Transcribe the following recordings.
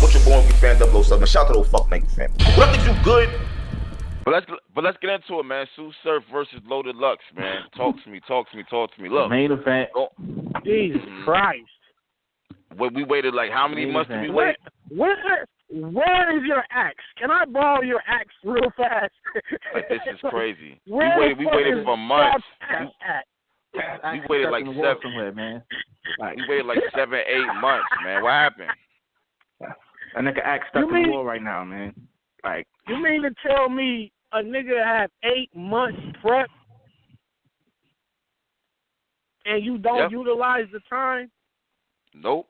with your boy Yankee fan 007. Shout out to the fuck Yankee fan. What I think you good? But let's get into it, man. Sue Surf versus Loaded Lux, man. Talk to me. Look, main event. Jesus Christ. We waited like how many months did we wait? Where is your axe? Can I borrow your axe real fast? Like, this is crazy. We Where waited for months. We waited like seven. Somewhere, man. We waited like 7, 8 months, man. What happened? A nigga axe stuck in the wall right now, man. Like, you mean to tell me a nigga had 8 months prep and you don't utilize the time? Nope.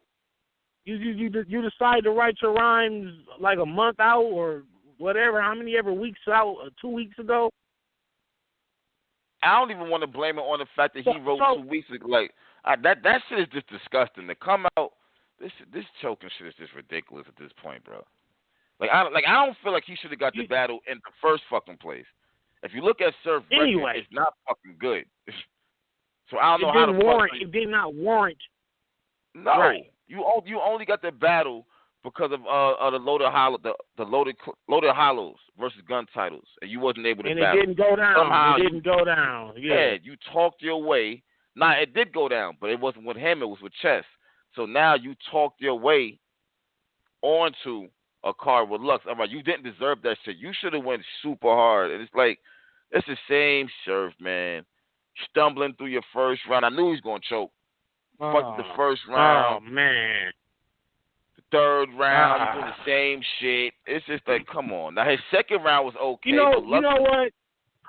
You decide to write your rhymes like a month out or whatever, how many ever weeks out, 2 weeks ago? I don't even want to blame it on the fact that he wrote 2 weeks ago. Like that shit is just disgusting. To come out, this choking shit is just ridiculous at this point, bro. I don't feel like he should have got the battle in the first fucking place. If you look at Surf record, it's not fucking good. So I don't know how to warrant. It did not warrant. No, right. You only got the battle because of the loaded hollows versus gun titles, and you wasn't able to battle. And it didn't go down. Somehow it didn't go down. Yeah, you talked your way. Nah, it did go down, but it wasn't with him. It was with Chess. So now you talked your way onto a card with Lux. All right, you didn't deserve that shit. You should have went super hard. And it's like, it's the same Surf, man. Stumbling through your first round. I knew he was going to choke. Fucked the first round. Oh, man. The third round, he's doing the same shit. It's just like, come on. Now, his second round was okay. You know what?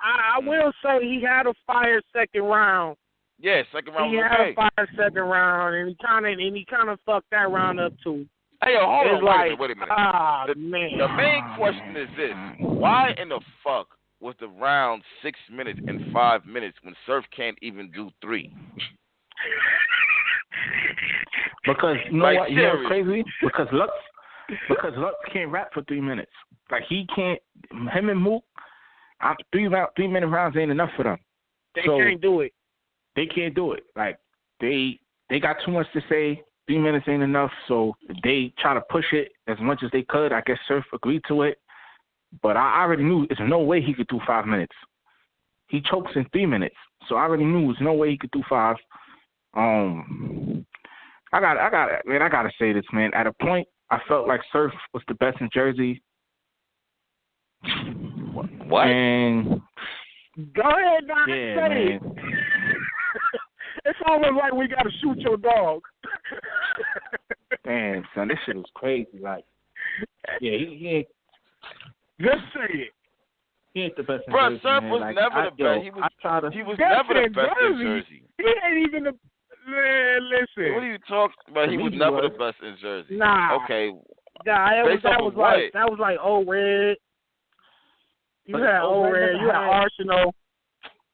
I will say he had a fire second round. Yeah, second round was okay. He had a fire second round, and he kind of fucked that round up, too. Hey, yo, hold on. Wait a minute. Man. The main question is this. Why in the fuck was the round 6 minutes and 5 minutes when Surf can't even do 3? Because you know what? You know what's crazy? Because Lux can't rap for 3 minutes. Like, he can't. Him and Mook, 3 minute rounds ain't enough for them. They can't do it. They can't do it. Like, they got too much to say. 3 minutes ain't enough, so they try to push it as much as they could. I guess Surf agreed to it, but I already knew there's no way he could do 5 minutes. He chokes in 3 minutes, so I already knew there's no way he could do 5. I gotta say this, man. At a point, I felt like Surf was the best in Jersey. What? And go ahead, now. Yeah, man. It's almost like we gotta shoot your dog. Damn, son, this shit was crazy. Like, yeah, he ain't. Just say it. He ain't the best in Bro, Jersey, Surf man. was like, never the best. He was never the best in Jersey. He ain't even the. Man, listen. What are you talking about? He was never the best in Jersey. Nah. Okay. Nah, that was like Old Red. You had Old Red. You had Arsenal.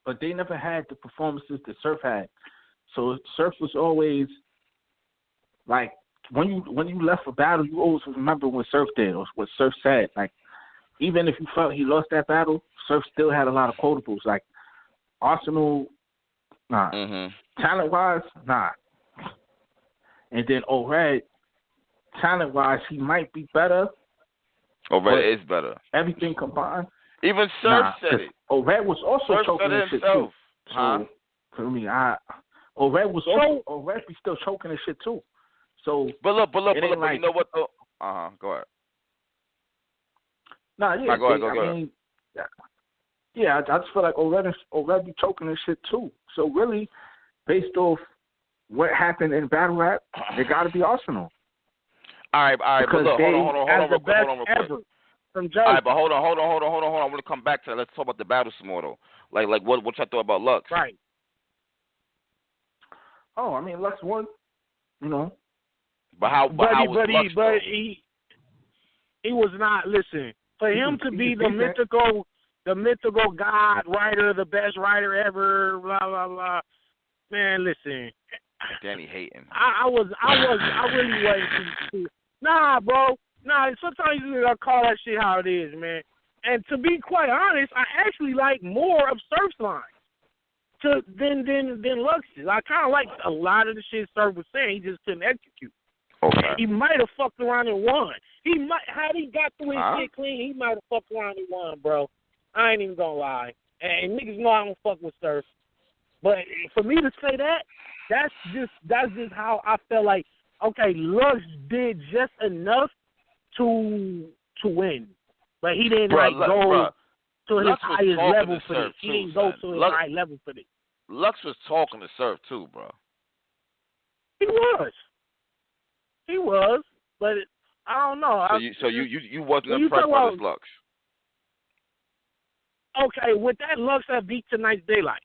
But they never had the performances that Surf had. So Surf was always like when you left a battle, you always remember what Surf did or what Surf said. Like, even if you felt he lost that battle, Surf still had a lot of quotables. Like, Arsenal, nah. Mm-hmm. Talent-wise, nah. And then O'Red, talent-wise, he might be better. O'Red is better. Everything combined. Even Surf said it. O'Red was also Surf choking this shit too. So, for me, O'Red be still choking this shit too. So, but look, like, you know what though? Go ahead. Nah, yeah. Go ahead. Yeah, I just feel like O'Red be choking this shit too. So really, based off what happened in battle rap, it got to be Arsenal. All right. But look, hold on real quick. From Jersey. All right, but hold on. I want to come back to that. Let's talk about the battle some more though. Like what y'all thought about Lux? Right. Oh, I mean, Lux won. You know. But how was Lux, he was not. Listen, for him to be the mythical god writer, the best writer ever, blah blah blah. Man, listen. Danny hating. I really wasn't. Nah, bro. Nah, sometimes you gotta call that shit how it is, man. And to be quite honest, I actually like more of Surf's lines than Lux's. I kind of like a lot of the shit Surf was saying. He just couldn't execute. Okay. He might have fucked around and won. He might, had he got through his shit clean, he might have fucked around and won, bro. I ain't even gonna lie. And niggas know I don't fuck with Surf. But for me to say that, that's just how I felt like, okay, Lux did just enough to win. But he didn't go to his highest level for this. He didn't go to his high level for this. Lux was talking to Surf too, bro. He was, but I don't know. So you wasn't impressed by this Lux. Okay, with that Lux that beat tonight's Daylight.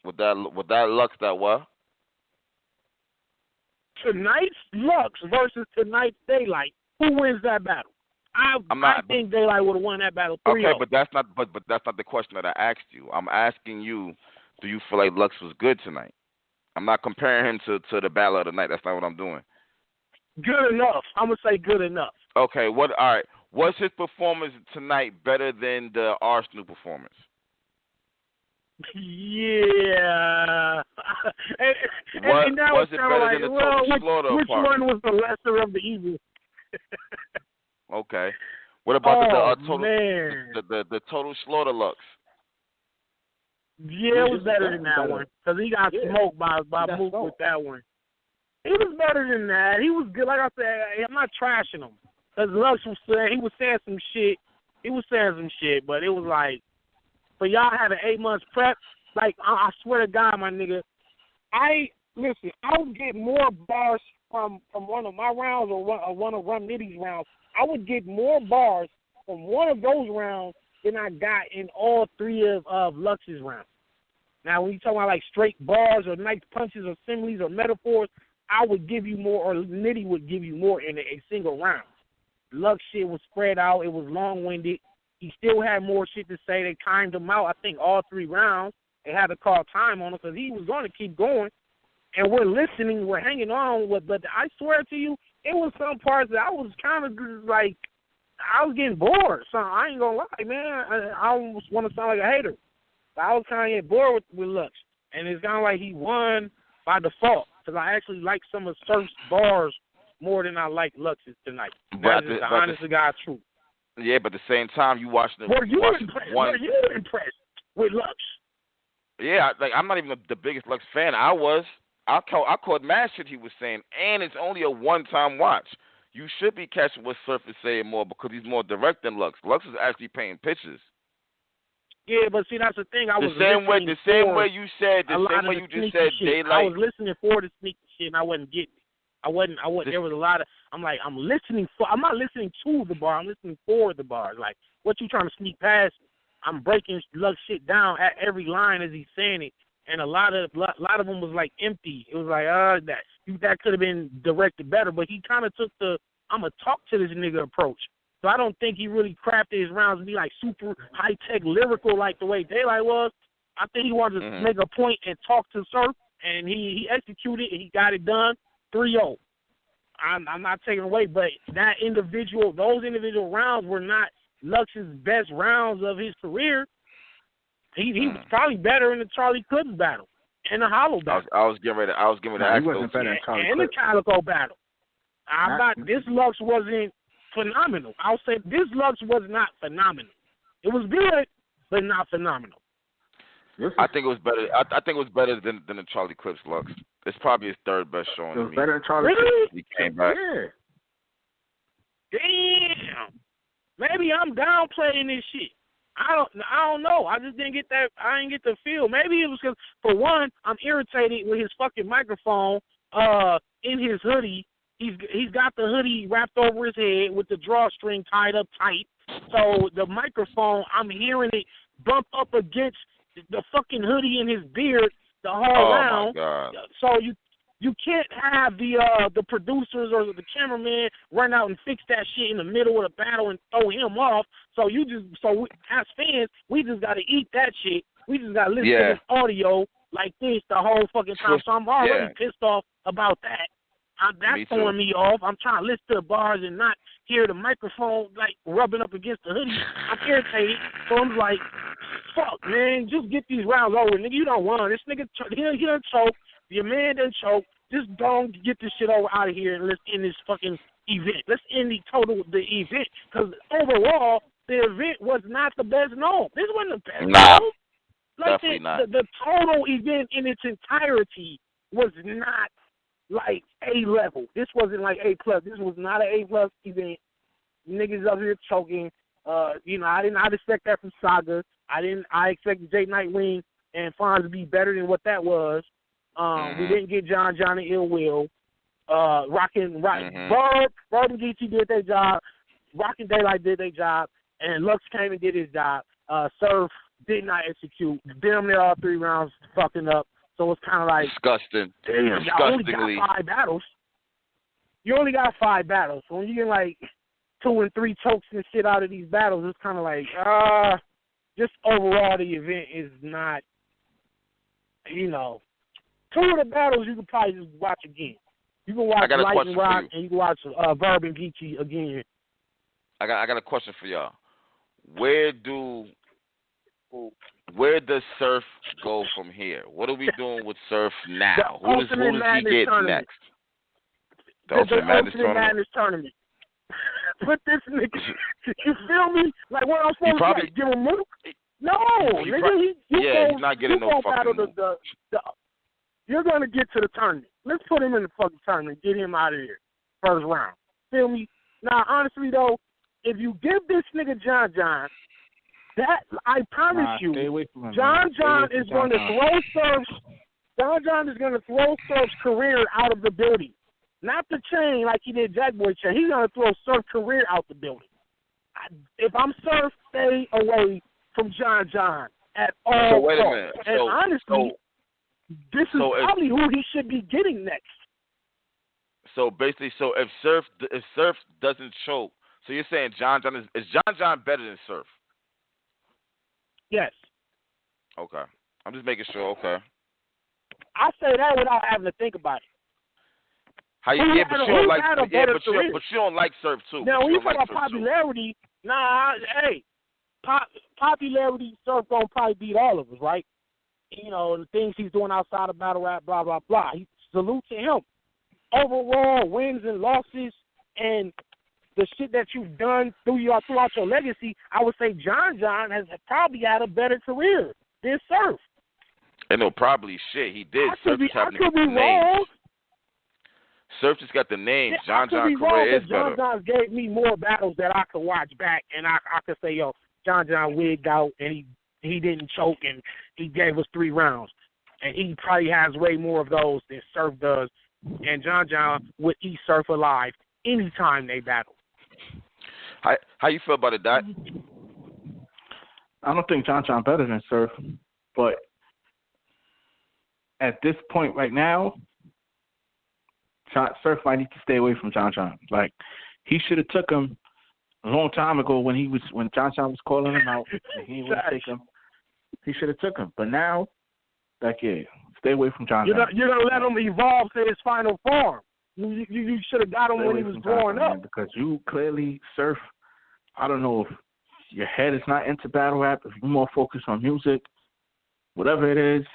With that Lux that what? Tonight's Lux versus tonight's Daylight. Who wins that battle? I think Daylight would have won that battle 3-0. Okay, but that's not the question that I asked you. I'm asking you, do you feel like Lux was good tonight? I'm not comparing him to the battle of the night. That's not what I'm doing. Good enough. I'm gonna say good enough. Okay. All right. Was his performance tonight better than the Arsenal performance? Yeah. and that was it better than the total slaughter? Which one was the lesser of the evil? Okay. What about the total slaughter Lux? Yeah, it was better than that one because he got smoked by Mook with that one. He was better than that. He was good. Like I said, I'm not trashing him because Lux was saying some shit. He was saying some shit, but it was like, for y'all having 8 months prep, like I swear to God, my nigga, I would get more bars from one of my rounds or one of Rum Nitty's rounds. I would get more bars from one of those rounds than I got in all 3 of Lux's rounds. Now, when you talk about like straight bars or nice punches or similes or metaphors, I would give you more, or Nitty would give you more in a single round. Lux shit was spread out. It was long-winded. He still had more shit to say. They timed him out, I think, all 3 rounds. They had to call time on him because he was going to keep going. And we're listening. We're hanging on. But I swear to you, it was some parts that I was kind of like, I was getting bored. So I ain't going to lie, man. I almost want to sound like a hater. But I was kind of getting bored with Lux. And it's kind of like he won by default because I actually like some of Surf's bars more than I like Lux's tonight. That's just the honest to God truth. Yeah, but at the same time, you watched the. Were you impressed with Lux? Yeah, I'm not even the biggest Lux fan. I caught mad shit he was saying, and it's only a one-time watch. You should be catching what Surf is saying more because he's more direct than Lux. Lux is actually painting pictures. Yeah, but see, that's the thing. The same way you said Daylight. I was listening for the sneaky shit, and I wasn't getting it. I wasn't. There was a lot of. I'm listening for. I'm not listening to the bar. I'm listening for the bars. Like, what you trying to sneak past? I'm breaking Lux shit down at every line as he's saying it, and a lot of them was like empty. It was like, that could have been directed better. But he kind of took the I'm gonna talk to this nigga approach. So I don't think he really crafted his rounds to be like super high tech lyrical like the way Daylight was. I think he wanted to make a point and talk to Surf, and he executed and he got it done. 3-0. I'm not taking away, but those individual rounds were not Lux's best rounds of his career. He was probably better in the Charlie Clips battle and the Hollow battle. I was getting ready to ask and the Calico battle. I thought this Lux wasn't phenomenal. I'll say this Lux was not phenomenal. It was good, but not phenomenal. I think it was better. I think it was better than the Charlie Clips Lux. It's probably his third best showing. It was better than Charlie Clips. He came back. Yeah. Damn. Maybe I'm downplaying this shit. I don't know. I just didn't get that. I didn't get the feel. Maybe it was because, for one, I'm irritated with his fucking microphone. In his hoodie, he's got the hoodie wrapped over his head with the drawstring tied up tight. So the microphone, I'm hearing it bump up against the fucking hoodie in his beard the whole round. My God. So you can't have the producers or the cameraman run out and fix that shit in the middle of the battle and throw him off. So as fans, we just got to eat that shit. We just got to listen to this audio like this the whole fucking time. So I'm already pissed off about that. That's throwing me off. I'm trying to listen to the bars and not hear the microphone like rubbing up against the hoodie. I'm irritated. So I'm like, fuck, man, just get these rounds over. Nigga, you don't want this nigga. He done choke. Your man done choke. just don't get this shit out of here and let's end this fucking event. Let's end the event because overall the event was not the best known. This wasn't the best known. Like Definitely not. The total event in its entirety was not like A level. This wasn't like A plus. This was not an A plus event. Niggas up here choking. I did not expect that from Saga. I expected Jay Nightwing and Fonz to be better than what that was. We didn't get John and Ill Will. Verb and Geechee did their job. Rock and Daylight did their job. And Lux came and did his job. Surf did not execute. Damn near all 3 rounds fucking up. So it's kind of like disgusting. Damn, y'all only got 5 battles. You only got 5 battles. So when you get like 2 and 3 chokes and shit out of these battles, it's kind of like, just overall the event is not, 2 of the battles you can probably just watch again. You can watch Light and Rock and you can watch Verb and Geechee again. I got a question for y'all. Where does Surf go from here? What are we doing with Surf now? Who does he get next? The Ultimate Madness Tournament. Put this nigga, you feel me? Like what I'm supposed to give him Mook? No, nigga, he's not getting no fucking Mook. You're going to get to the tournament. Let's put him in the fucking tournament. Get him out of here. First round. Feel me? Now, honestly, though, if you give this nigga John, that, I promise you, John is going to throw Surf's, John is going to throw Surf's career out of the building. Not the chain like he did Jack Boy chain. He's going to throw Surf's career out the building. If I'm Surf, stay away from John at all. So wait a minute. And honestly, this is probably who he should be getting next. So basically, if Surf doesn't choke, so you're saying John is John better than Surf? Yes. Okay. I'm just making sure. Okay. I say that without having to think about it. But you don't like Surf too. Now, when you talk about popularity, popularity, Surf gonna probably beat all of us, right? The things he's doing outside of battle rap, blah, blah, blah. He salute to him. Overall, wins and losses and the shit that you've done throughout your legacy, I would say John has probably had a better career than Surf. And no, probably shit. He did. I could be wrong. Surf just got the name. John career is better. John gave me more battles that I could watch back, and I could say, yo, John wigged out, and he didn't choke, and he gave us 3 rounds. And he probably has way more of those than Surf does. And John would eat Surf alive anytime they battle. How you feel about it, Dot? I don't think John better than Surf, but at this point right now, Surf might need to stay away from John. Like, he should have took him a long time ago when John was calling him out. And he didn't want to take him. He should have took him. But now, stay away from John. You're gonna let him evolve to his final form. You should have got him when he was growing up. Because you clearly, Surf, I don't know if your head is not into battle rap, if you're more focused on music, whatever it is,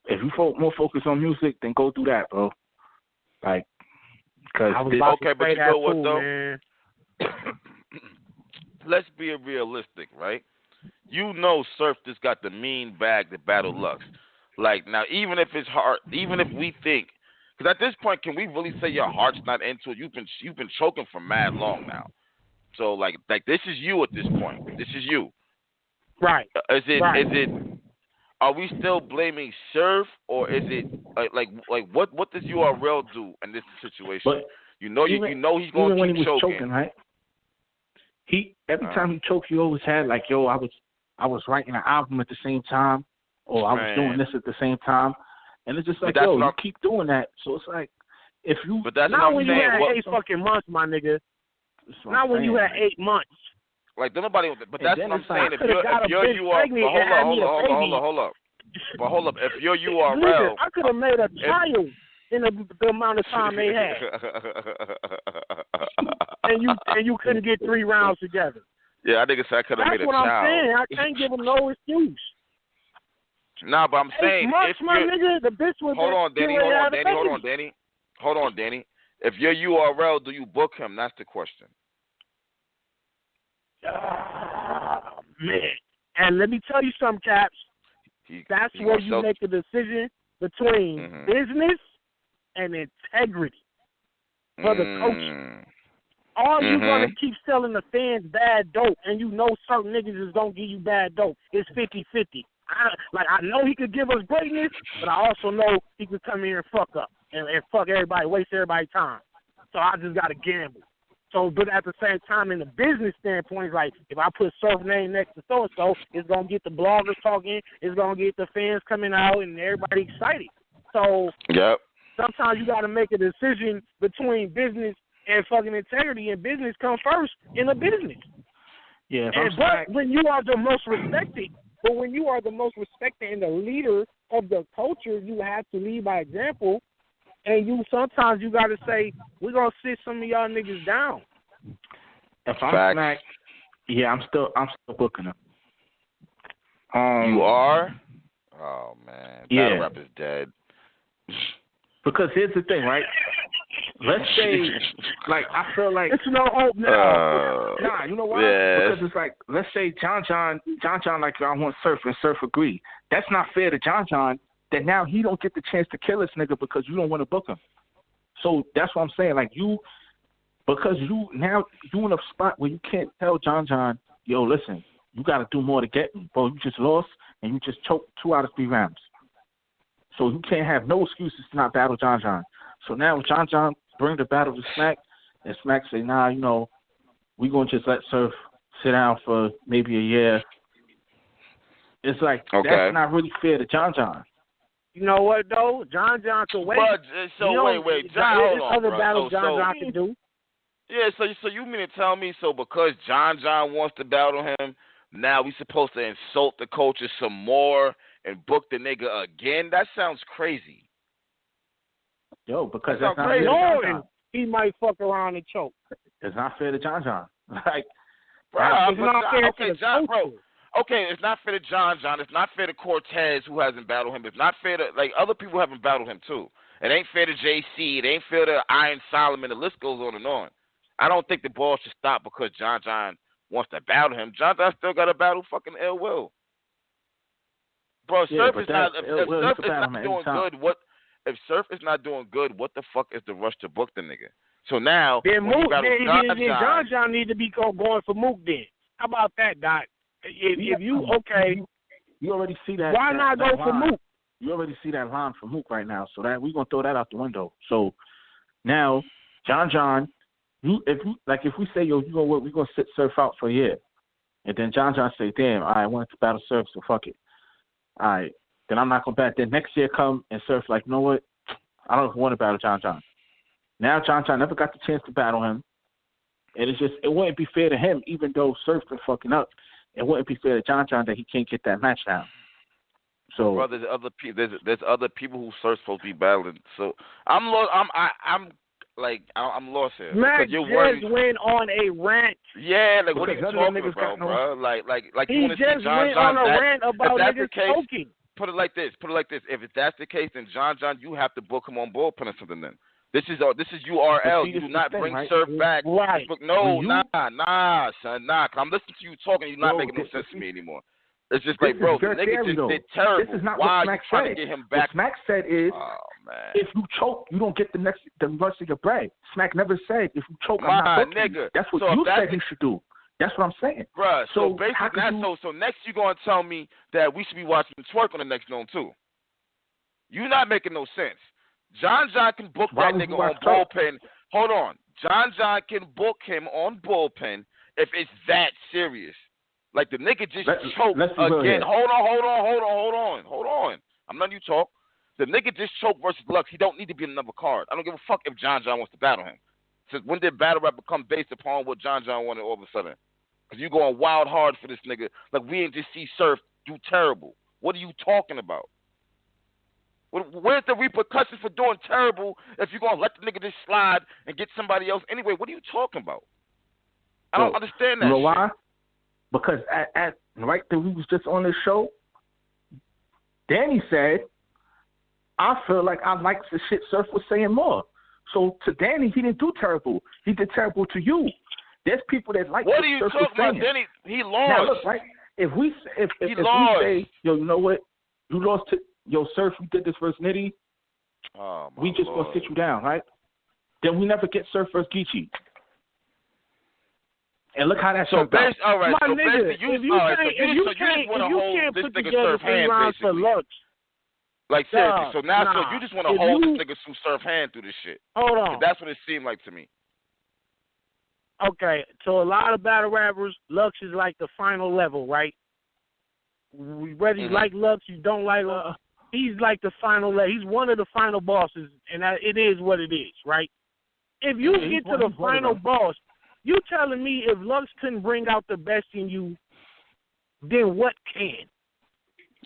if you more focused on music, then go do that, bro. Like, because but you know what, though? Let's be realistic, right? Surf just got the mean bag to battle Lux. Like, now, even if it's hard, even if we think, because at this point, can we really say your heart's not into it? You've been choking for mad long now. So, like this is you at this point. This is you. Right. Is it? Are we still blaming Surf, or is it like what does URL do in this situation? But he's going to keep choking, right? Every time he choked, he always had like, yo, I was writing an album at the same time, or I was doing this at the same time, and it's just like, yo, you keep doing that. So it's like, if you, but that's not what when I'm you saying. had 8 fucking months, my nigga. Not when you had 8 months. Like nobody, but that's what I'm saying. If you're hold up. But hold up, if your URL, I could have made a child in the amount of time they had, and you couldn't get 3 rounds together. Yeah, I think I could have made a child. That's what I'm saying. I can't give him no excuse. Nah, but I'm saying, if my nigga, the bitch was hold on, Danny. hold on, Danny. If you're URL, do you book him? That's the question. Man. And let me tell you something, Caps. That's where you make a decision between business and integrity for the coach. Are you going to keep selling the fans bad dope and you know certain niggas is going to give you bad dope? It's 50-50. I know he could give us greatness, but I also know he could come here and fuck up and fuck everybody, waste everybody's time. So I just got to gamble. So, but at the same time, in the business standpoint, it's like if I put Surf name next to so-and-so, it's going to get the bloggers talking, it's going to get the fans coming out, and everybody excited. So sometimes you got to make a decision between business and fucking integrity, and business comes first in a business. Yeah, but when you are the most respected, and the leader of the culture, you have to lead by example. And sometimes you got to say, we're going to sit some of y'all niggas down. If I'm Smack, I'm still booking him. You are? Oh, man. Battle rap is dead. Because here's the thing, right? Let's say, I feel like it's no hope now. Nah, you know why? Because it's like, let's say John, like, I want Surf, and Surf agree. That's not fair to John. That now he don't get the chance to kill this nigga because you don't want to book him. So that's what I'm saying. Like, because you in a spot where you can't tell John, yo, listen, you got to do more to get me, bro. You just lost and you just choked 2 out of 3 rounds. So you can't have no excuses to not battle John. So now John bring the battle to Smack, and Smack say, nah, we going to just let Surf sit down for maybe a year. It's like, that's not really fair to John. You know what, though? John can wait. But, wait. John, hold on, other battles John can do. Yeah, so you mean to tell me, because John wants to battle him, now we supposed to insult the coaches some more and book the nigga again? That sounds crazy. Yo, because that's not crazy. fair to John. He might fuck around and choke. It's not fair to John. Like, bro, it's not fair to the John, bro. Okay, it's not fair to John. It's not fair to Cortez, who hasn't battled him. It's not fair to, other people haven't battled him, too. It ain't fair to JC. It ain't fair to Iron Solomon. The list goes on and on. I don't think the ball should stop because John wants to battle him. John still got to battle fucking Ill Will. Bro, Surf is not, if Surf is not doing good, if Surf is not doing good, what the fuck is the rush to book the nigga? So now, then John need to be going for Mook then. How about that, Doc? If you you already see that. Why not go for Mook? You already see that line for Mook right now, so that we're gonna throw that out the window. So now, John, if we say we're gonna sit Surf out for a year, and then John say, damn, I wanted to battle Surf, so fuck it. All right, then I'm not gonna bat. Then next year come and Surf like, you know what? I don't want to battle John. Now John never got the chance to battle him, and it wouldn't be fair to him, even though Surf been fucking up. It wouldn't be fair to John that he can't get that match down. So, brother, there's other people who Surf's supposed to be battling. So I'm lost. I'm lost here. Mac just went on a rant. Yeah, what are you talking about, bro? Like you want to see John? He just went on a rant about niggas choking. Put it like this. If that's the case, then John, you have to book him on bullpen or something. Then this is URL. You do not bring Surf back. Right. No, nah, son, nah. Cause I'm listening to you talking. You're not making no sense to me anymore. It's just like, bro, the nigga just did terrible. This is not Why what Smack are you trying to get him back? What Smack said is, if you choke, you don't get the rest of your bread. Smack never said, if you choke, I'm not booking you. That's what you said he should do. That's what I'm saying. Bruh, so basically, so next you're going to tell me that we should be watching Twerk on the next known too. You're not making no sense. John can book that nigga on bullpen. Hold on. John can book him on bullpen if it's that serious. Like the nigga just choked again. Hold on. I'm letting you talk. The nigga just choked versus Lux. He don't need to be in another card. I don't give a fuck if John wants to battle him. Since when did battle rap become based upon what John wanted all of a sudden? Because you going wild hard for this nigga. Like we ain't just see Surf do terrible. What are you talking about? Where's the repercussions for doing terrible if you're going to let the nigga just slide and get somebody else anyway? What are you talking about? I don't understand that. You know why? Because at right there, we was just on this show. Danny said, I feel like I like the shit Surf was saying more. So to Danny, he didn't do terrible. He did terrible to you. There's people that like. What are you talking about? Danny, he lost. Now look, right? If we say, yo, you know what? You lost to Surf. You did this versus Nitty. Oh, we just Lord. gonna sit you down, right? Then we never get Surf versus Geechee. And look how that turned out. All right, My so nigga, basically, if you can't put together 3 rounds for Lux. Like, seriously, so now nah. So you just want to hold this nigga Sue Surf hand through this shit. Hold on. That's what it seemed like to me. Okay, so a lot of battle rappers, Lux is like the final level, right? Whether you like Lux, you don't like Lux, he's like the final level. He's one of the final bosses, and it is what it is, right? If you get to the final boss, you telling me if Lux couldn't bring out the best in you, then what can?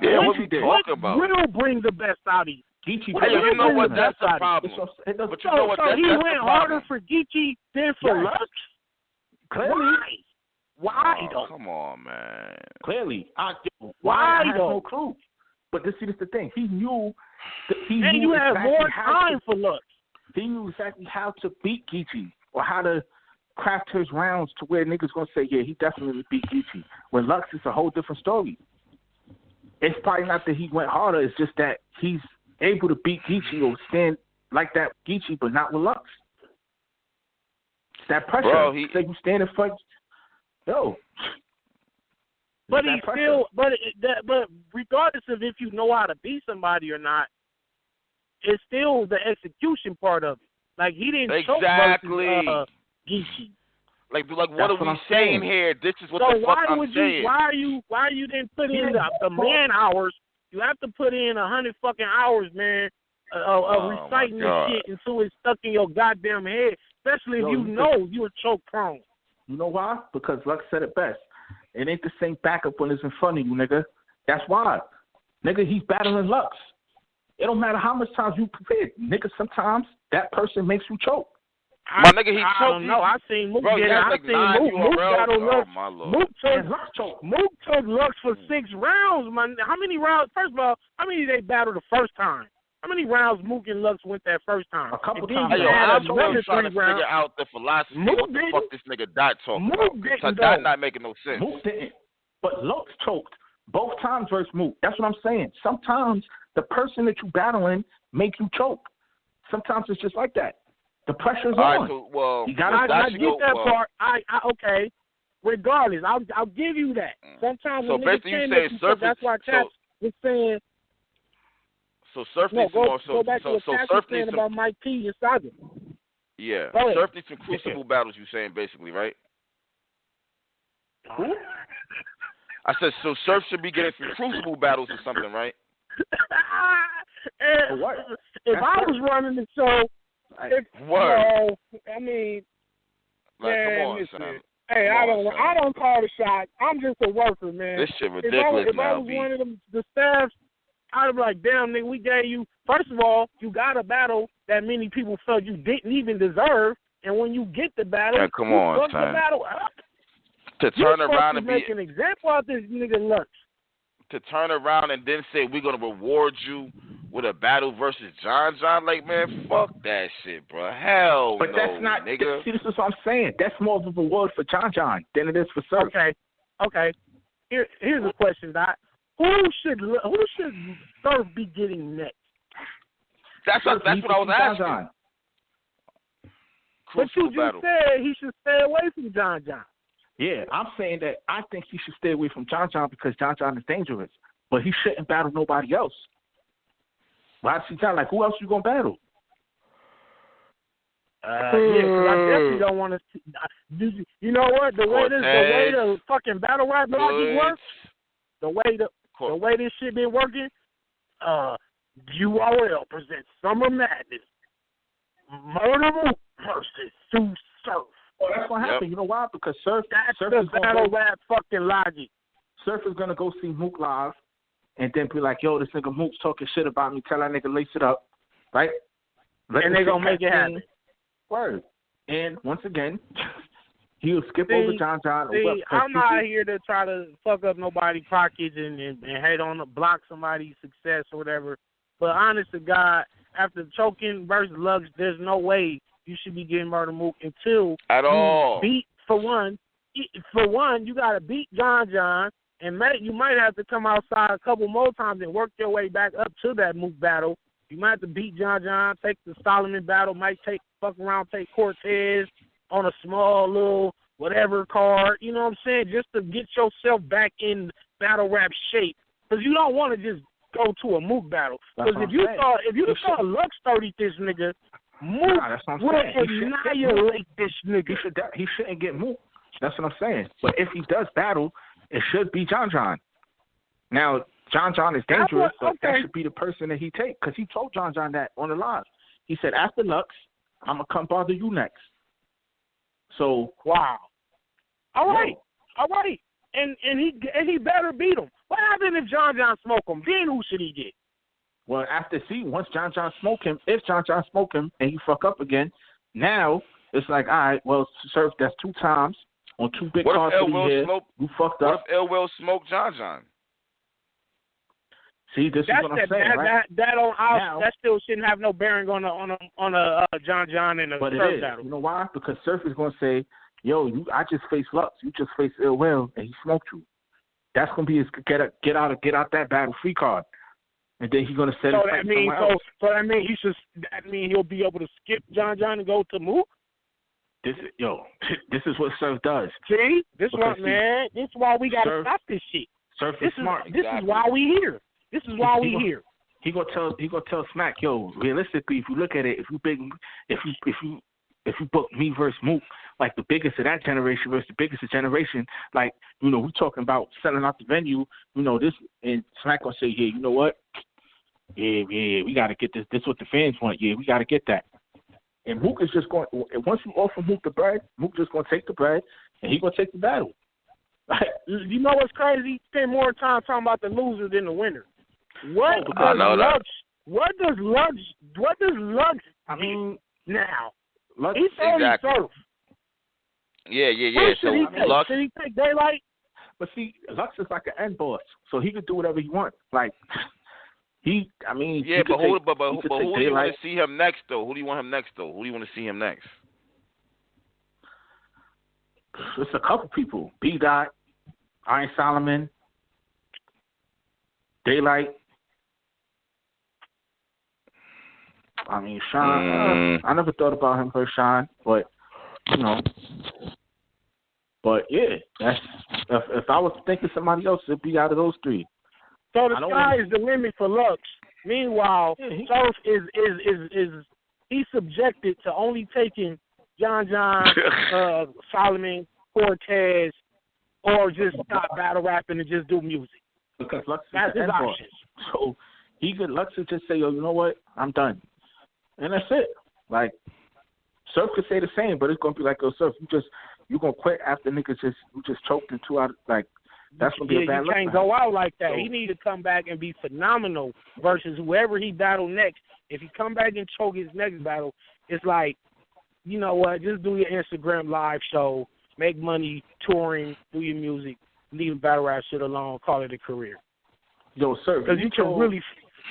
Yeah, what we talking about? What will bring the best out of you? Geechee, you know what? That's the problem. But you know what? So he went harder for Geechee than for Lux? Clearly. Why though? Come on, man. Clearly. Why I have though? no clue. But this is the thing. He knew. And you had more time for Lux. He knew exactly how to beat Geechee or how to craft his rounds to where niggas gonna say, yeah, he definitely beat Geechee. When Lux is a whole different story. It's probably not that he went harder. It's just that he's able to beat Geechee or stand like that Geechee, but not with Lux. That pressure. Bro, like you stand in front. Yo. But he still. But regardless of if you know how to beat somebody or not, it's still the execution part of it. Like he didn't choke versus Geechee. Like what are we saying here? This is what the fuck I'm saying. Why you didn't put in the man hours? You have to put in 100 fucking hours, man, of reciting this shit until it's stuck in your goddamn head. Especially if you know you're choke prone. You know why? Because Lux said it best. It ain't the same backup when it's in front of you, nigga. That's why. Nigga, he's battling Lux. It don't matter how much time you prepared. Nigga, sometimes that person makes you choke. My nigga, he choked. I don't know. I seen Mook get it. I seen Mook battle Lux. My Lord. Mook took Lux for 6 rounds, man. How many rounds? First of all, how many did they battle the first time? How many rounds Mook and Lux went that first time? A couple times. I'm still trying to figure out the philosophy. What the fuck this nigga Dot talking about? Dot not making no sense. Mook didn't. But Lux choked both times versus Mook. That's what I'm saying. Sometimes the person that you battling make you choke. Sometimes it's just like that. The pressure's on. Right, so, well, you gotta I get that part. Okay. Regardless, I'll give you that. Sometimes so basically you say Surf. That's why Cass was saying. So Surf needs some more. Go back to what Cass was saying about Mike P and Saga. Yeah, Surf needs some crucible battles. You saying basically, right? Who? I said so. Surf should be getting some crucible battles or something, right? What? If I was running the show, Word. I mean, like, man, come on, listen. son. Hey, I don't call the shot. I'm just a worker, man. This shit ridiculous if I was one of the staffs, I'd be like, damn, nigga, we gave you. First of all, you got a battle that many people felt you didn't even deserve, and when you get the battle, yeah, come on, fuck the battle up. To turn around and make an example out this nigga Lux. To turn around and then say we're gonna reward you with a battle versus John, like, man, fuck that shit, bro. Hell but no, that's not, nigga. See, this is what I'm saying. That's more of a reward for John than it is for Surf. Okay. Here's a question, Doc. Who should Surf be getting next? That's what I was asking. But you just said he should stay away from John. Yeah, I'm saying that I think he should stay away from John because John is dangerous. But he shouldn't battle nobody else. Why does he sound like, who else you gonna battle? Yeah, because I definitely don't want to. You know what? The way the fucking battle rap logic works, the way this shit been working, URL presents Summer Madness, Murder versus Sue Surf. Oh, that's what happened. You know why? Because Surf the battle rap fucking logic. Surf is gonna go see Mook live, and then be like, "Yo, this nigga Mook's talking shit about me. Tell that nigga lace it up, right?" And they gonna make it happen. Word. And once again, he'll skip over John. I'm not here to try to fuck up nobody's pockets and hate on block somebody's success or whatever. But honest to God, after choking versus Lux, there's no way you should be getting Murder Mook until at all. beat for one, you got to beat John, and you might have to come outside a couple more times and work your way back up to that Mook battle. You might have to beat John, take the Solomon battle, might take Cortez on a small little whatever card. You know what I'm saying? Just to get yourself back in battle rap shape, because you don't want to just go to a Mook battle. Because if you saw Lux 30 this nigga, Mook will annihilate this nigga. He shouldn't get Mook. That's what I'm saying. But if he does battle, it should be John. Now, John is dangerous, but that should be the person that he take, because he told John that on the live. He said, after Lux, I'm going to come bother you next. So, wow. All right. And he better beat him. What happens if John smoke him? Then who should he get? Well, once John smoke him, if John smoke him and he fuck up again, now it's like, all right, well, Surf, that's 2 times on 2 big cards for the year. You fucked up. What if Ill Will smoke John? See, this is what I'm saying, right? That still shouldn't have no bearing on a John and a Surf battle. You know why? Because Surf is going to say, yo, I just faced Lux. You just faced Ill Will, and he smoked you. That's going to be his get out that battle free card. And then he's going to set it up somewhere else. So that means he'll be able to skip John and go to Mook? This is what Surf does. See? This is why we got to stop this shit. Surf is smart. This is why we here. This is why we here. He gonna tell Smack, yo, realistically, if you look at it, if you book me versus Mook, like the biggest of that generation versus the biggest of generation, like, we talking about selling out the venue, this, and Smack gonna say, yeah, you know what? Yeah, we gotta get this. This is what the fans want. Yeah, we gotta get that. And Mook is just going. Once you offer Mook the bread, Mook just gonna take the bread, and he gonna take the battle. You know what's crazy? Spend more time talking about the loser than the winner. What does Lux mean now? He's only Surf. Yeah. So Lux, should he take Daylight? But see, Lux is like an end boss, so he could do whatever he wants. Like but who do you want to see him next though? Who do you want him next though? Who do you want to see him next? It's a couple people. B-Dot, Iron Solomon, Daylight. I mean, Sean, I never thought about him for Sean, but, But, yeah, that's if I was thinking somebody else, it'd be out of those 3. So the sky is the limit for Lux. Meanwhile, Surf is he's subjected to only taking John, Solomon, Cortez, or just stop battle rapping and just do music. Because Lux is the end boss. So Lux could just say, yo, you know what? I'm done. And that's it. Like, Surf could say the same, but it's going to be like, yo, Surf, you going to quit after niggas you just choked in 2 out. Like, that's going to be a bad look. You can't go out like that. So, he need to come back and be phenomenal versus whoever he battle next. If he come back and choke his next battle, it's like, you know what, just do your Instagram live show, make money touring, do your music, leave battle rap shit alone, call it a career. Yo, Surf. Because you can really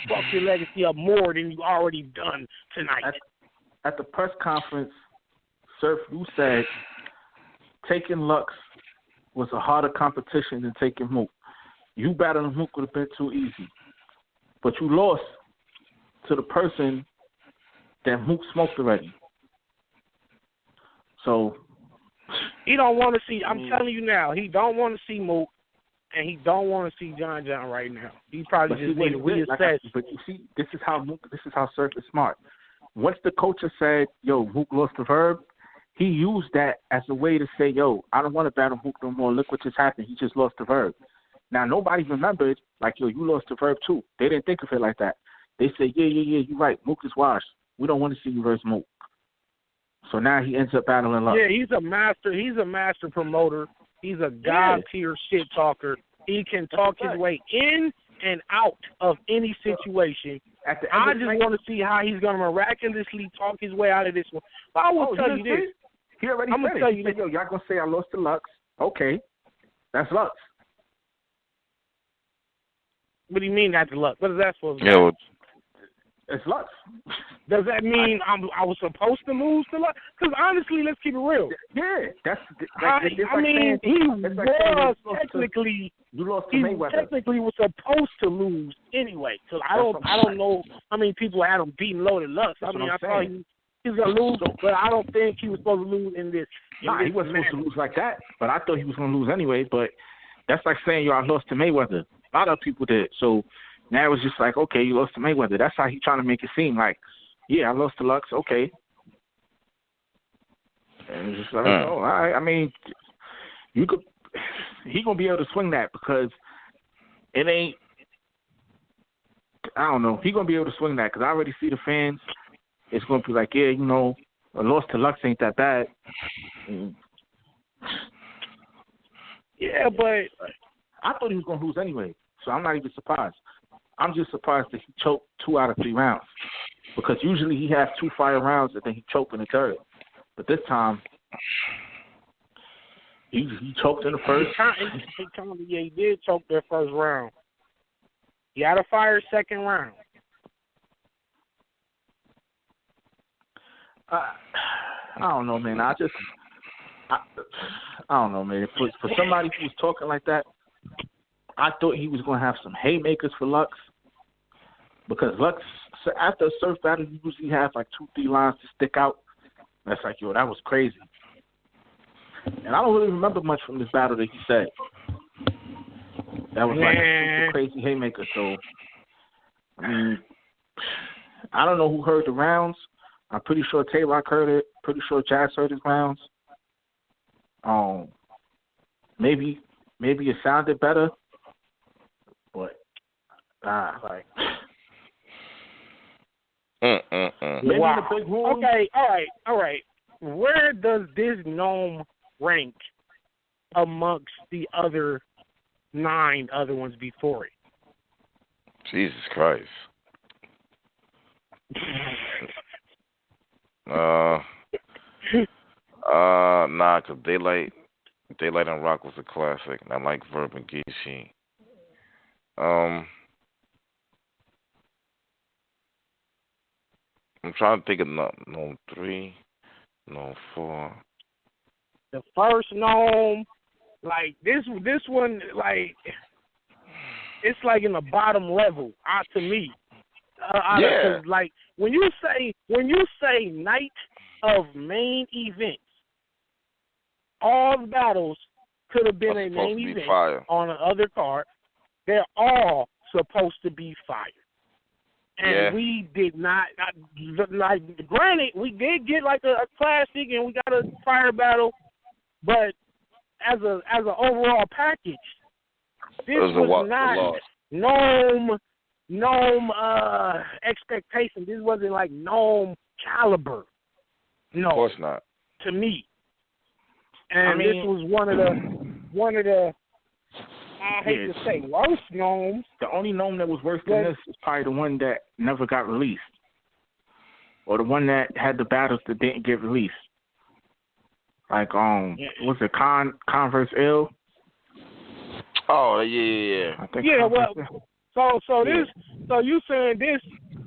fuck your legacy up more than you already done tonight. At the press conference, Surf, you said taking Lux was a harder competition than taking Mook. You battling Mook would have been too easy. But you lost to the person that Mook smoked already. So he don't want to see, I'm telling you now, he don't want to see Mook, and he don't want to see John right now. He probably just need to reassess. But you see, this is how Surf is smart. Once the coacher said, yo, Mook lost the Verb, he used that as a way to say, yo, I don't want to battle Mook no more. Look what just happened. He just lost the Verb. Now, nobody remembered, like, yo, you lost the Verb too. They didn't think of it like that. They said, yeah, you're right. Mook is washed. We don't want to see you versus Mook. So now he ends up battling Lux. Yeah, he's a master promoter. He's a god-tier shit talker. He can talk his way in and out of any situation. I just want to see how he's going to miraculously talk his way out of this one. But I will tell you this. He already said it. He said, yo, y'all going to say I lost to Lux. Okay, that's Lux. What do you mean that's Lux? What is that supposed to be? Yeah, well, It's Lux. Does that mean I was supposed to lose to Lux? Because honestly, let's keep it real. Yeah, that's. He was technically. You lost to he Mayweather. technically was supposed to lose anyway. Because I don't know how many people had him beating Loaded Lux. I thought he was gonna lose, but I don't think he was supposed to lose in this. Nah, he wasn't supposed to lose like that. But I thought he was gonna lose anyway. But that's like saying I lost to Mayweather. A lot of people did. So now it's just like, okay, you lost to Mayweather. That's how he's trying to make it seem like, yeah, I lost to Lux. Okay. And it's just like, oh, all right. I mean, he gonna be able to swing that because it ain't. I don't know. He gonna be able to swing that because I already see the fans. It's gonna be like, yeah, a loss to Lux ain't that bad. Yeah, but I thought he was gonna lose anyway, so I'm not even surprised. I'm just surprised that he choked 2 out of 3 rounds because usually he has 2 fire rounds and then he choked in the third. But this time, he choked in the first. He did choke their first round. He had a fire second round. I don't know, man. I don't know, man. For somebody who was talking like that, I thought he was going to have some haymakers for Lux. Because Lux, after a surf battle, you usually have like 2-3 lines to stick out. That's like, yo, that was crazy. And I don't really remember much from this battle that he said. That was like a super crazy haymaker. So, I mean, I don't know who heard the rounds. I'm pretty sure Tay-Rock heard it. Pretty sure Jazz heard his rounds. Maybe it sounded better, but like. Maybe wow. in a big room. Okay, all right. Where does this gnome rank amongst the other 9 other ones before it? Jesus Christ. Nah, 'cause Daylight and Rock was a classic, and I like Verb and Gishi. I'm trying to think of no 3, no 4. The first gnome, like this one, like it's like in the bottom level, to me. Yeah. Like when you say night of main events, all the battles could have been a main event on another card. They're all supposed to be fire. And we did not, like, granted, we did get like a classic and we got a fire battle, but as an overall package, this was not gnome expectation. This wasn't like gnome caliber. No, of course not. To me, and this was one of the I hate to say worst gnomes. The only gnome that was worse than this is probably the one that never got released, or the one that had the battles that didn't get released. Like was it Converse Ill? Oh yeah. I think so you saying this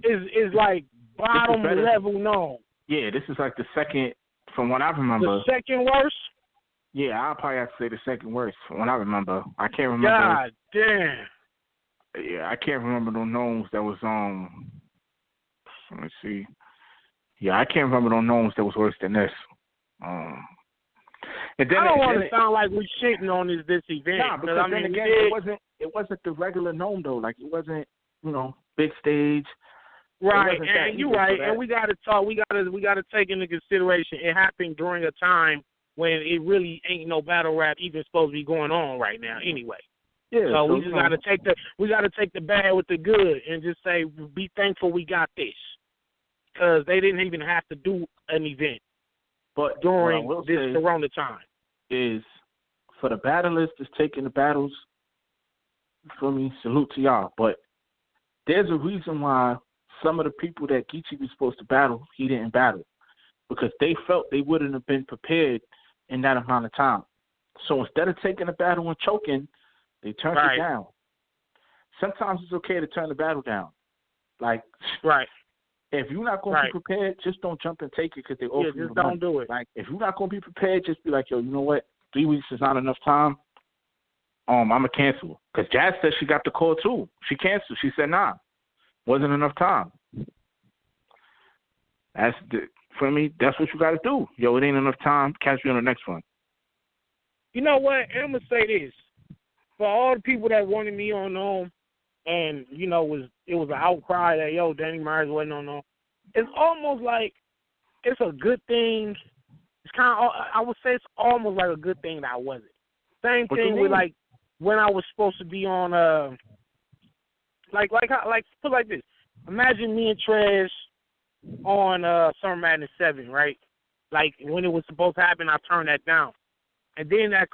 is like bottom level gnome? Yeah, this is like the second, from what I remember. The second worst? Yeah, I'll probably have to say the second worst from what I remember. I can't remember. God damn. Yeah, I can't remember those gnomes that was let me see. Yeah, I can't remember those gnomes that was worse than this. And then I don't want to sound like we shitting on this event. Nah, because then again, it wasn't the regular gnome though. Like it wasn't, big stage. Right, and you're right, and we got to talk. We got to take into consideration it happened during a time when it really ain't no battle rap even supposed to be going on right now. Anyway, yeah. So we just got to take the bad with the good and just say be thankful we got this, because they didn't even have to do an event. But during this Corona time, is for the battlers that's taking the battles. For me, salute to y'all. But there's a reason why some of the people that Geechee was supposed to battle, he didn't battle, because they felt they wouldn't have been prepared in that amount of time. So instead of taking the battle and choking, they turned it down. Sometimes it's okay to turn the battle down. Like, if you're not going to be prepared, just don't jump and take it because they offer you just don't do it. Like, if you're not going to be prepared, just be like, yo, you know what? 3 weeks is not enough time. I'm going to cancel. Because Jazz said she got the call, too. She canceled. She said, nah, wasn't enough time. For me, that's what you got to do. Yo, it ain't enough time. Catch me on the next one. You know what? I'm going to say this. For all the people that wanted me on and, you know, it was an outcry that, yo, Danny Myers wasn't on. It's almost like it's a good thing. It's kind of, I would say it's almost like a good thing that I wasn't. Same thing with, like, when I was supposed to be on, put like this. Imagine me and Trez on Summer Madness 7, right? Like, when it was supposed to happen, I turned that down. And then that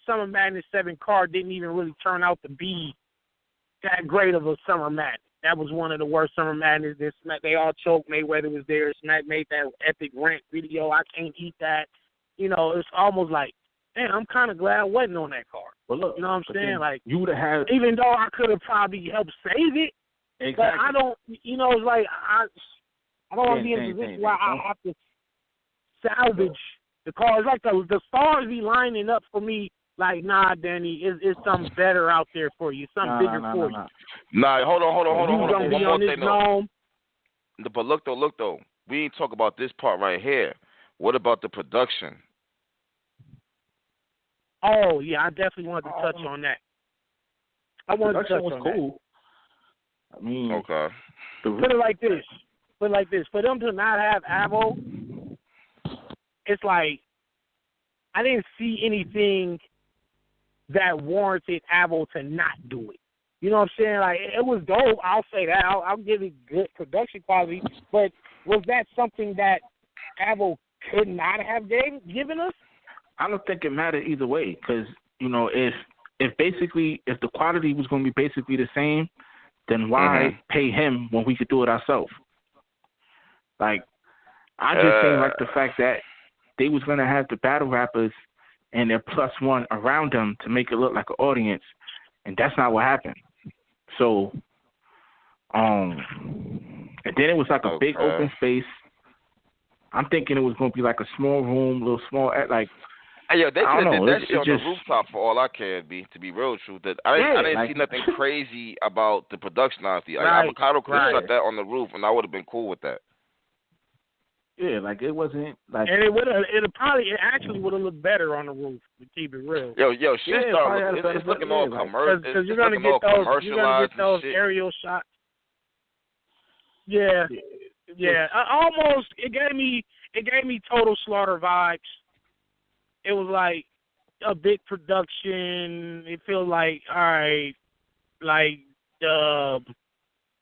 Summer Madness 7 card didn't even really turn out to be that great of a Summer Madness. That was one of the worst Summer Madness. They all choked. Mayweather was there. Smack made that epic rant video. I can't eat that. You know, it's almost like, man, I'm kind of glad I wasn't on that card. Well, look, you know what I'm saying? Like, you would have had, even though I could have probably helped save it, exactly. But I don't. You know, it's like I don't want to be in a position where I have to salvage the card. It's like the stars be lining up for me. Like, nah, Danny, it's something better out there for you. Something bigger for you. Nah, hold on. You gonna be on this gnome. But look though. We ain't talk about this part right here. What about the production? Oh yeah, I definitely wanted to touch on that. I wanted to touch on cool. That. I mean, okay. Put it like this. For them to not have Avo, it's like I didn't see anything that warranted Avo to not do it. You know what I'm saying? Like, it was dope. I'll say that. I'll give it good production quality. But was that something that Avo could not have given us? I don't think it mattered either way because, you know, if the quality was going to be basically the same, then why pay him when we could do it ourselves? Like, I just didn't like the fact that they was going to have the battle rappers and their +1 around them to make it look like an audience, and that's not what happened. So, and then it was like a big open space. I'm thinking it was going to be like a small room, little small, like. Hey, yo, they could have did that shit on just, the rooftop for all I care, to be real true. That I didn't see nothing crazy about the production, honestly. Like, Avocado could have shot that on the roof, and I would have been cool with that. Yeah, like, it wasn't like. And it actually would have looked better on the roof, to keep it real. Yo, shit it's looking all commercial. Because you're gonna get those aerial shots. Yeah. Almost. It gave me Total Slaughter vibes. It was like a big production. It feels like, all right, like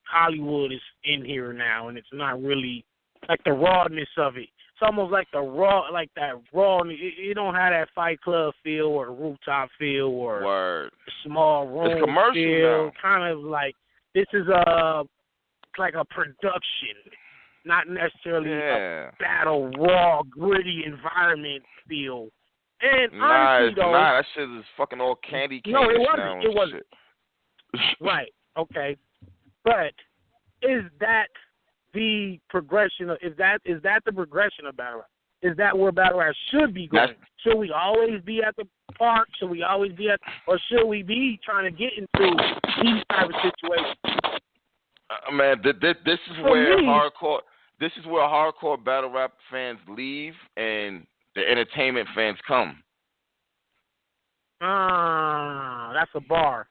Hollywood is in here now, and it's not really like the rawness of it. It's almost like that raw. It don't have that Fight Club feel or rooftop feel or small room it's commercial feel. now. Kind of like this is like a production, not necessarily a battle, raw, gritty environment feel. And honestly, though, that shit is fucking all candy cane. No, it wasn't. It wasn't. Right. Okay. But is that the progression? Is that the progression of battle rap? Is that where battle rap should be going? Should we always be at the park? Should we always be or should we be trying to get into these type of situations? Man, this is where hardcore. This is where hardcore battle rap fans leave and the entertainment fans come. That's a bar.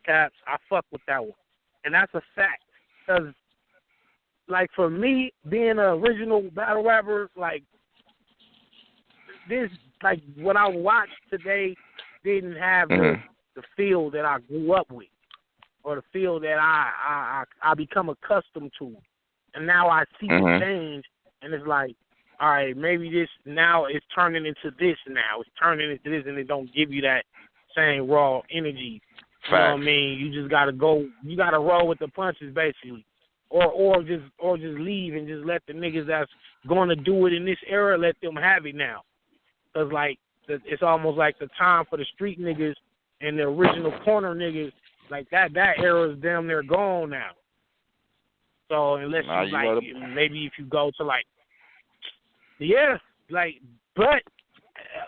Caps. I fuck with that one. And that's a fact. Because, like, for me, being an original battle rapper, like, this, like, what I watched today didn't have the feel that I grew up with or the feel that I become accustomed to. And now I see the change, and it's like, all right, maybe this now is turning into this now. It's turning into this, and it don't give you that same raw energy. You know what I mean? You just got to go. You got to roll with the punches, basically. Or just leave and just let the niggas that's going to do it in this era, let them have it now. Because, like, it's almost like the time for the street niggas and the original corner niggas, like that era is damn near gone now. So unless you like, maybe if you go to like, yeah, like, but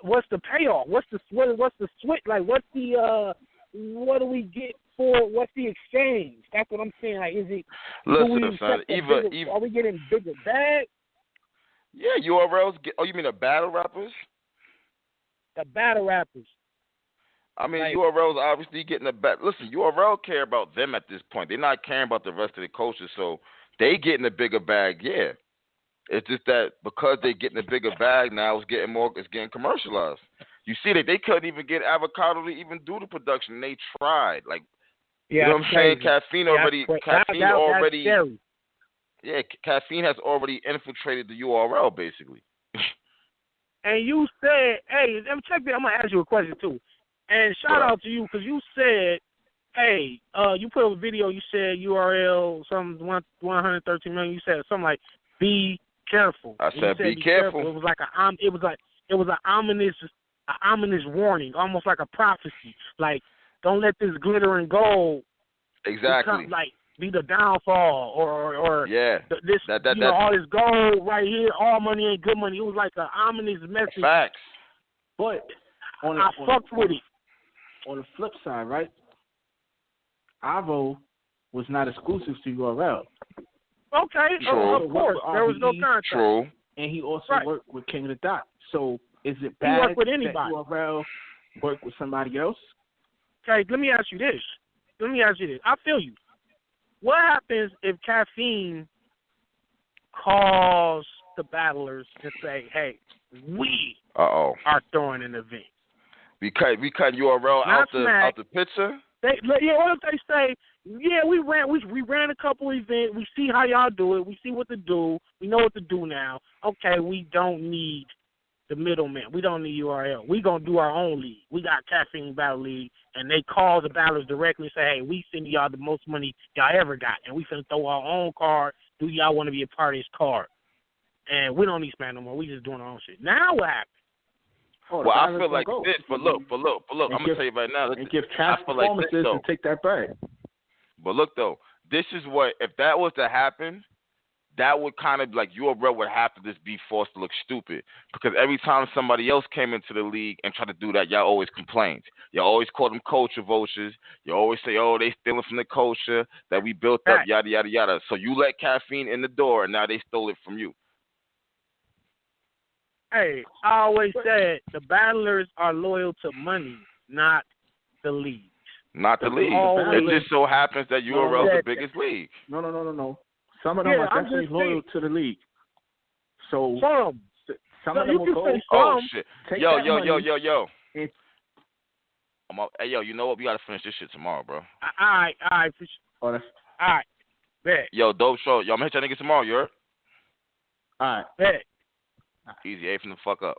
what's the payoff? What's the switch? Like, what's the what do we get for? What's the exchange? That's what I'm saying. Like, is it? Listen, son. Are we getting bigger bags? Yeah, URLs. Oh, you mean the battle rappers? The battle rappers. I mean, like, URLs obviously getting the bet. Listen, URL care about them at this point. They're not caring about the rest of the culture, so they getting a bigger bag. Yeah, it's just that because they getting a bigger bag now, it's getting commercialized. You see that they couldn't even get Avocado to even do the production. They tried. Like, yeah, you know what I'm saying? Caffeine already. Yeah, Caffeine has already infiltrated the URL basically. And you said, hey, let me check that. I'm gonna ask you a question too. And shout out to you because you said, hey, you put up a video. You said URL some 113 million. You said something like, "Be careful." I said, "Be careful." It was like an ominous warning, almost like a prophecy. Like, don't let this glitter and gold exactly be the downfall or yeah. All this gold right here, all money ain't good money. It was like an ominous message. Facts. But I fucked with it. On the flip side, right? Avo was not exclusive to URL. Okay, True. Of course. There was no contract. True. And he also worked with King of the Dot. So is it he bad worked with that anybody. URL worked with somebody else? Okay, let me ask you this. I feel you. What happens if Caffeine calls the battlers and say, hey, we are throwing an event? We cut URL out the picture. What if they say, yeah, we ran a couple events. We see how y'all do it. We see what to do. We know what to do now. Okay, we don't need the middleman. We don't need URL. We gonna do our own league. We got Caffeine Battle League, and they call the battlers directly and say, hey, we send y'all the most money y'all ever got, and we finna throw our own card. Do y'all want to be a part of this card? And we don't need spam no more. We just doing our own shit. Now what happens? Well, I feel like this, but look. I'm gonna tell you right now. And give trash performances and take that back. But look though, this is what if that was to happen, that would kind of like URL would have to just be forced to look stupid because every time somebody else came into the league and tried to do that, y'all always complained. Y'all always call them culture vultures. You always say, oh, they stealing from the culture that we built up, yada yada yada. So you let Caffeine in the door, and now they stole it from you. Hey, I always said the battlers are loyal to money, not the league. Not the league. It just so happens that URL is the biggest league. No. Some of them are definitely loyal to the league. So some of them will go. Oh shit! Yo. And, hey yo, you know what? We gotta finish this shit tomorrow, bro. All right. Oh, that's all right. Bet. Yo, dope show. Yo, I'm gonna hit y'all niggas tomorrow. You heard? All right. Bet. Easy, A from the fuck up.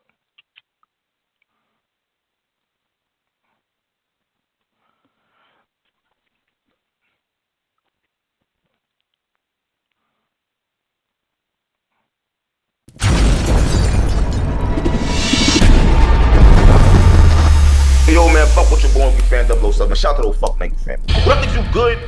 Yo, man, fuck with your boy, we fan 007. Shout out to the fuck nigga fam. What up, niggas? You good?